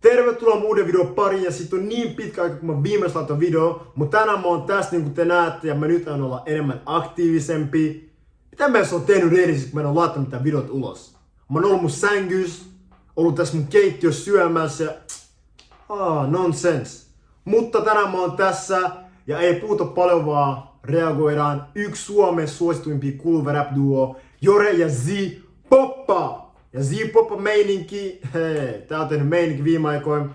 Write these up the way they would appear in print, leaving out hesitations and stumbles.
Tervetuloa mun uuden videon pariin ja sit on niin pitkä aika kun mä viimeis laitoin video, mutta tänään mä oon tässä niin kuin te näette ja mä nyt aion olla enemmän aktiivisempi. Mitä mä oon tehnyt edellisesti kun mä en oo laittanut mitään videot ulos? Mä oon ollut mun sängys, ollut tässä mun keittiössä syömässä ja... nonsense. Mutta tänään mä oon tässä ja ei puhuta paljon vaan reagoidaan yksi Suomen suosituimpia kuluva rap duo Jore ja Z Poppa. Ja Z Poppa meininki, hei, tää on tehnyt meininki viime aikoin.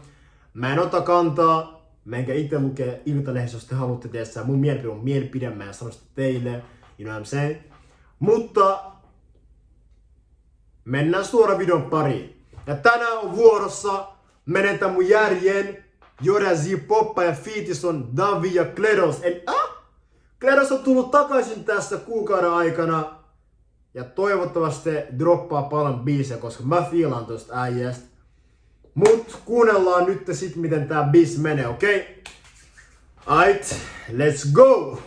Mä en ota kantaa, mä enkä ite lukee Iltalehdessä, jos te haluatte tehdä. Mun mielipide on mielipide, mä en sano sitä teille, you know what I'm saying. Mutta mennään suoraan videon pariin. Ja tänään on vuorossa, menetään mun järjen, Jore ja Z Poppa ja featis on Davi ja Kledos. Eli Kledos on tullut takaisin tässä kuukauden aikana. Ja toivottavasti droppaa paljon biisejä, koska mä fiilaan tosta äijästä. Mut kuunnellaan nyt sit miten tää biisi menee, okei? Aight, let's go!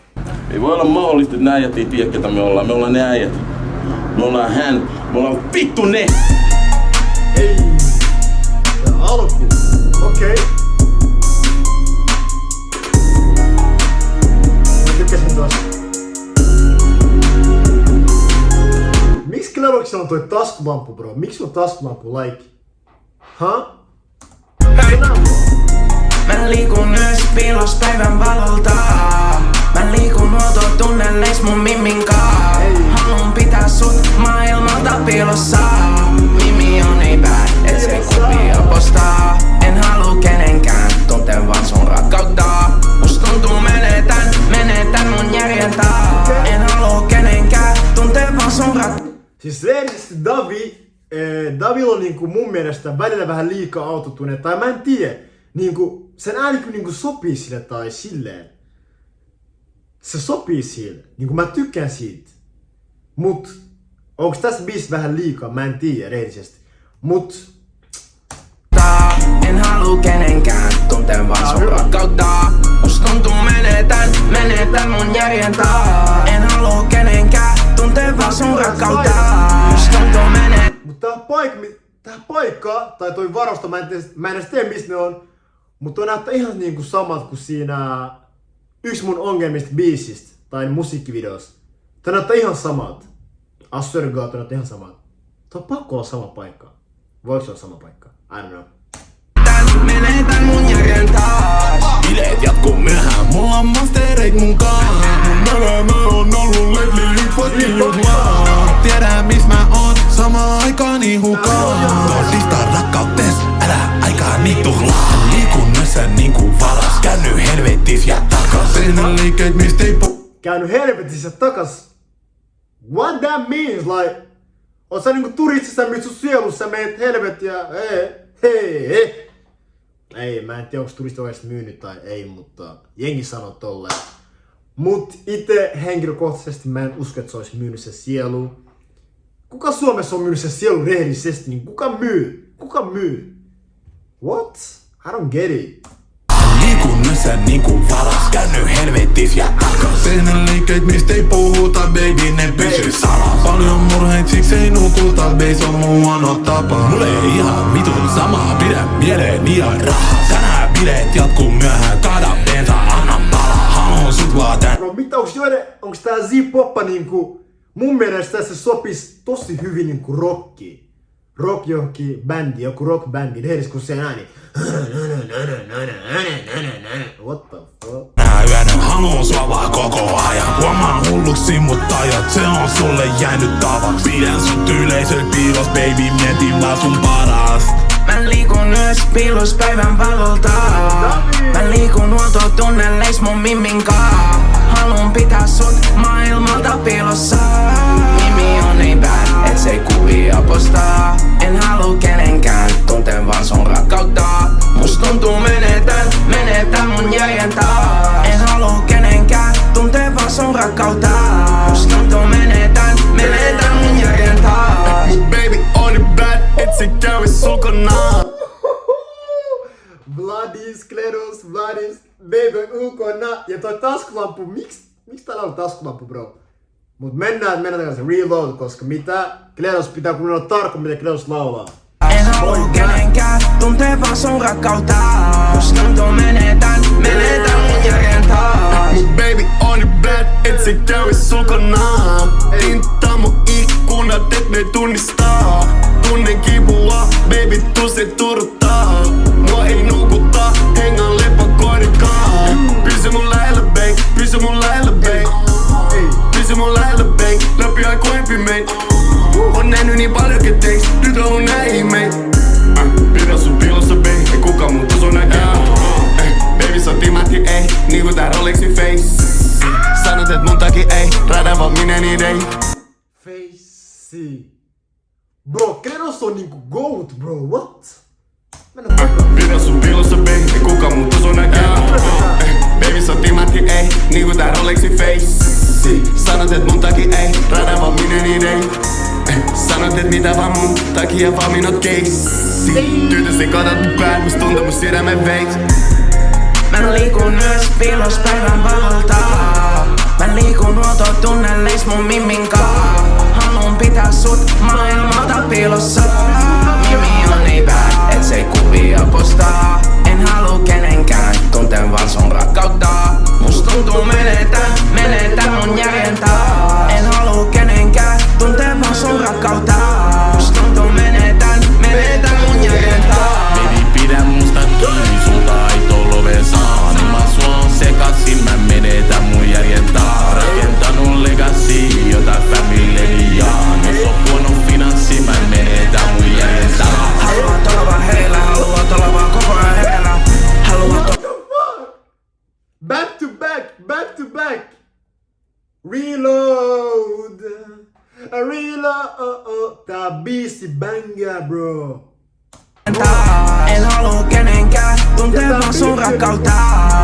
Ei voi olla mahdollista, että nää äijät ei tiedä ketä me ollaan. Me ollaan ne äijät. Me ollaan me ollaan vittu ne! Ei! Tää alku, okei. Mä tykkäsin tosta. Miksi Kledoksella on toi taskulampu, bro? Miksi on taskulampu like? Hei! Mä liikun ylös piilos päivän valolta. Mä liikun huoltotunneleis mun mimmin kaa. Haluun pitää sut maailmalta piilossa. Mimmi on ei bad, et se kuvia postaa. En haluu kenenkään tuntea vaan sun rakkautta. Must tuntuu menetän mun järjentää. En haluu kenenkään tuntea vaan sun rakkautta. Siis rehellisesti Davilla on niinku mun mielestä välillä vähän liikaa autotune, tai mä en tiedä, niinku sen ääni niinku sopii sille tai silleen. Se sopii sille, niinku mä tykkään siitä. Mut onks tässä biisi vähän liikaa, mä en tiedä rehellisesti. Mut en haluu kenenkään tuntea vaan sun rakkautta. Must tuntuu menetän mun järjentää. En haluu kenenkään tuntea vaan sun rakkautta. Must tuntuu mut tää paikka, tai toi varosta, mä en edes tiedä mistä ne on. Mut toi näyttää ihan niinku samat kuin siinä yksi mun ongelmista biisistä, tai musiikkivideosta. Toi näyttää ihan samat. Assurgaa toi näyttää ihan samat. Toi on pakko olla sama paikka. Voiko se olla sama paikka? I don't know. Menetän mun järjen taas. Bileet jatkuu myöhään, mulla on monstereit munkaan. Mun elämä on ollut lately nyt fucking juhlaa. Tiedän mis mä oon, samaan aikaan niin hukaan. Tosista rakkautes, älä aikaa niin tuhlaa. Liikun myössä niinku valas, käänny helvetis ja takas. Tehdään liikkeet mistä ei Käynyt helvetissä takas. What that means? Like, oot sä niinku turistissa, mit sun sielussa meet helvettiä, hei. Ei, mä en tiedä onko turisti oikeesti myynyt tai ei, mutta jengi sanoo tolleen. Mut ite henkilökohtaisesti mä en usko, että se olisi myynyt se sielu. Kuka Suomessa on myynyt se sielu rehellisesti? Niin kuka myy? Kuka myy? What? I don't get it. liikun myössä niinku valas, käänny helvetis ja takas. Tehdään liikkeet mistä ei puhuta, baby ne pysy salas. Paljon murheit siksi ei nukuta, babe on mun huono tapa. Mulle ei ihan vitun samaa, pidä mieleen ihan rahaa. Tänään bileet jatkuu myöhään, kaada bensa, anna palaa. Haluun sut vaan tän. Bro, mitä onks tää Z Poppa niinku, mun mielestä se sopis tosi hyvin niinku rockiin. Rock johonkin bändi, joku rockbändi, edes kun se ääni. What the fuck? Nää yönä haluun sua vaan koko ajan. Huomaa hulluksi mut tajat, se on sulle jäänyt tavaks. Pidän sut yleisöt piilos, baby, mietin vaan sun paras. Mä liikun ylös piilos päivän valolta. Mä liikun huoltotunneleis mun mimmin kaa. Haluun pitää sut maailmalta piilossa. Mimmi on ei bad, et se ei kuvia postaa. En haluu kenenkään tuntea vaan sun rakkautta. Must tuntuu menetän mun järjentää. En haluu kenenkään tuntea vaan sun rakkautta. Must tuntuu menetän mun järjentää. Mut baby oli bad, et se kävi sulkonaan. Vladis, Kledos, Vladis, baby on ulkona. Ja toi taskulampu, miksi täällä on taskulampu, bro? Mut mennään takaisin reload, koska mitä Kledos pitää kuunnella tarkkaan, mitä Kledos laulaa. En haluu kenenkään kenenkään, tuntee vaan sun rakkautta. Jos tuntuu menetän mun järjen taas. Mut baby on your bad, et se kävis sulkanaan. Tintaa mun ikkunat, et ne tunnistaa. Tunnen kipua, baby tuu se turruttaa. Mua ei nukuta, hengan lepakoidenkaan. Pysy mun lähellä babe, pysy mun lähellä babe. Pysy mun lähellä babe, läpi aikoin pimein. On nähnyt niin paljon keteis, nyt on näihin meitä. Pidä sun piilossa babe, ei kukaan muu tusu näkee. Baby sä timatti ei, niinku tää Rolexi face. Sanot et mun takia ei, radan vaan minä niin ei. Face. Bro, Krenos on niinku GOAT, bro, what? Pidä sun piilossa babe, ei kukaan muu tusu näkee. Baby sä timatti ei, niinku tää Rolexi face. Sanot et mun takia ei, radan vaan minä niin ei. Sanot et mitä vaan mun takia vaan minut keissi. Tytösi katot mun päät, must tuntuu mun sydämen veits. Mä liikun myös piilos päivän valolta. Mä liikun ruototunneleis mun mimmin kaa. Haluun pitää sut maailmalta piilossa. Mimi on niin bad, et se ei kuvia postaa. En haluu kenenkään, tunten vaan sun rakkautta. Must tuntuu menetän mun järjen taas. En haluu kenenkään, tunten vaan sun rakkautta. Must tuntuu menetän mun järjen taas. Baby pidä musta kiinni, sulta ei tolove saa. Niin mä suon sekasin, mä menetän mun järjen taas. Rakentanut legacy, jota familyni jaan. Jos on huono finanssi, mä menetän mun järjen taas. Haluat olla vaan heillä, haluat olla vaan koko ajan heillä. Back to back. Reload. Tää biisi bängaa, bro. En haluu kenenkään, tuntee vaan sun rakkautta.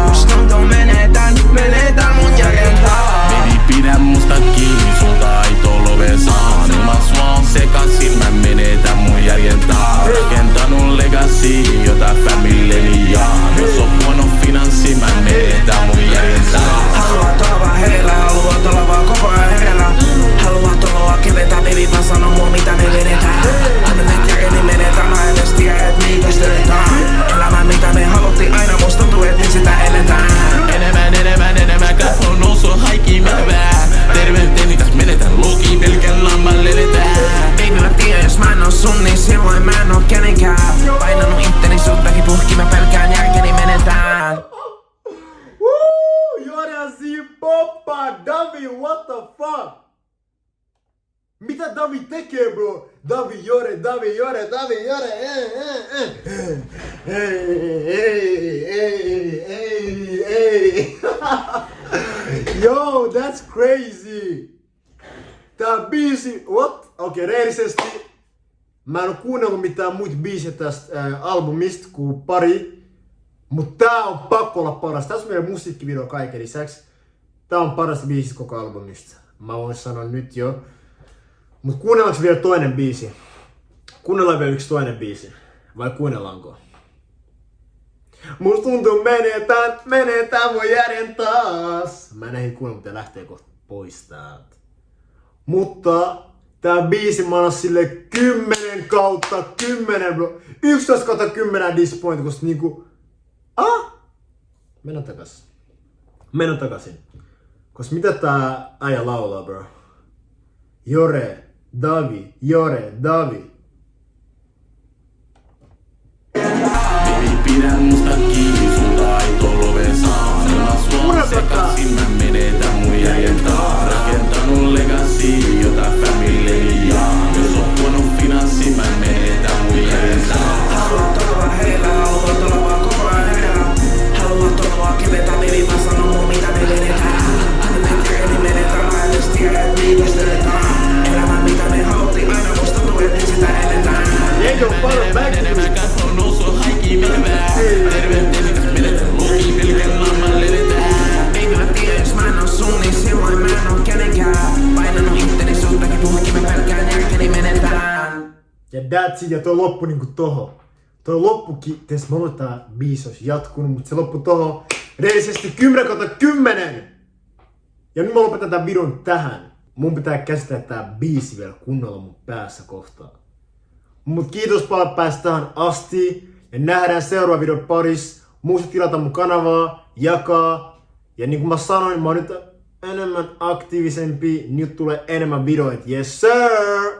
Jos tuntuu menetän mun järjen taas. Baby pidä musta kiinni, sulta ei tolove saa. Niin mä suon sekasin, mä menetän mun järjen taas. Rakentanut legacy, jota familyni jaan. Jos on huono finanssi, mä menetän mun järjen taas. Haluat olla vaan heillä, haluat olla vaan koko ajan heillä. Haluat olla kevetä, baby vaan sano mua mitä me vedetään. Annet järjeni menetään, mä edes tiedä et niitä störetään. Elämä mitä me haluttiin aina, musta tuntuu et nyt sitä eletään. Enemmän kasvun nousu haikii menevää. Terveyteni täs menetän luki, pelkän lamman leletään. Baby mä tiedän, jos mä en oo sun, niin silloin mä en oo kenenkään. Painanut itteni suttakin puhki, mä pelkään järkeni menetään. Woo! Jorasi poppa, Davi, what the fuck? Mitä Davi tekee, bro? Davi Jore. Yo, that's crazy. Tää biisi, what? Okei, reellisesti mä en oo kuunnellut mitään muita biisejä tästä albumista kuin pari. Mut tää on pakko olla paras. Tässä on meidän musiikkivideo kaiken lisäksi. Tää on paras biisi koko albumista. Mä voin sanoa nyt jo. Mut kuunnellaanko vielä toinen biisi? Kuunnellaan vielä yksi toinen biisi. Vai kuunnellaanko? Musta tuntuu menetään mun järjen taas. Mä en ehdi kuunnella, mutta lähtee kohta pois täältä. Mutta tää biisi mä annan sille 10/10 bro. 11/10 disappoint, koska niinku... Mennään takaisin. Koska mitä tää äijä laulaa, bro? Jore, Davi. Baby pidä musta kiinni, sulta ei tolove saa. Niin mä suon sekasin, mä menetän mun järjen taas. Rakentanut legacy, jota familyni jaan. Jos on huono finanssi, mä menetän mun järjen taas. Haluat olla vaan heillä, haluat olla vaan koko ajan heillä. Haluat olla vaan kevetä, baby vaan sano mua mitä me vedetään. Annet järjeni menetään, mä edes tiedä et niitä störetään. Elämä mitä me haluttiin aina, musta tuntuu et nyt sitä eletään. Enemmän kasvun nousu haikii menevää. Terveyteni täs menetän luki, pelkän lamman leletään. Baby mä tiedän, jos mä en oo sun, niin silloin mä en oo kenenkään. Painanut itteni suttakin puhki, mä pelkään järkeni menetään. Ja that's it, ja toi loppu niinku toho. Toi loppukin, tes mä luulen, tää biisi olisi jatkunut, mutta se loppu toho. Reellisesti 10/10! Ja nyt mä lopetan tän videon tähän. Mun pitää käsitellä tää biisi vielä kunnolla mun päässä kohtaa. Mut kiitos paljon päästä tähän asti. Ja nähdään seuraava video parissa. Muista tilata mun kanavaa, jakaa. Ja niin kuin mä sanoin, mä oon nyt enemmän aktiivisempi. Nyt tulee enemmän videoita. Yes sir!